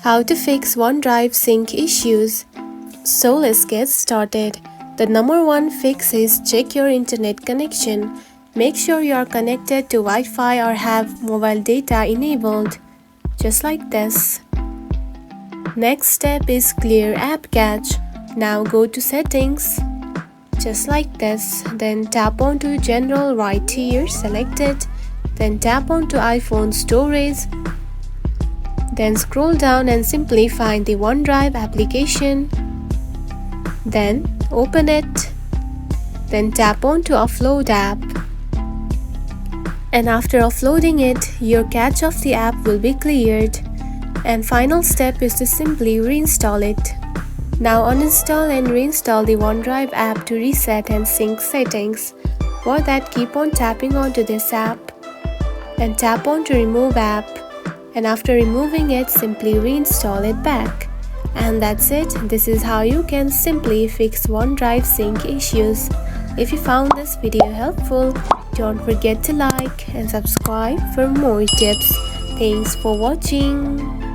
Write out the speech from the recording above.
How to fix OneDrive sync issues. So let's get started. The number one fix is check your internet connection. Make sure you are connected to Wi-Fi or have mobile data enabled, just like this. Next step is clear app cache. Now go to settings, just like this. Then tap onto general right here, select it. Then tap onto iPhone storage. Then scroll down and simply find the OneDrive application. Then open it. Then tap on to Offload app. And after offloading it, your cache of the app will be cleared. And final step is to simply reinstall it. Now uninstall and reinstall the OneDrive app to reset and sync settings. For that, keep on tapping onto this app and tap on to remove app. And after removing it, simply reinstall it back. And that's it. This is how you can simply fix OneDrive sync issues. If you found this video helpful, don't forget to like and subscribe for more tips. Thanks for watching.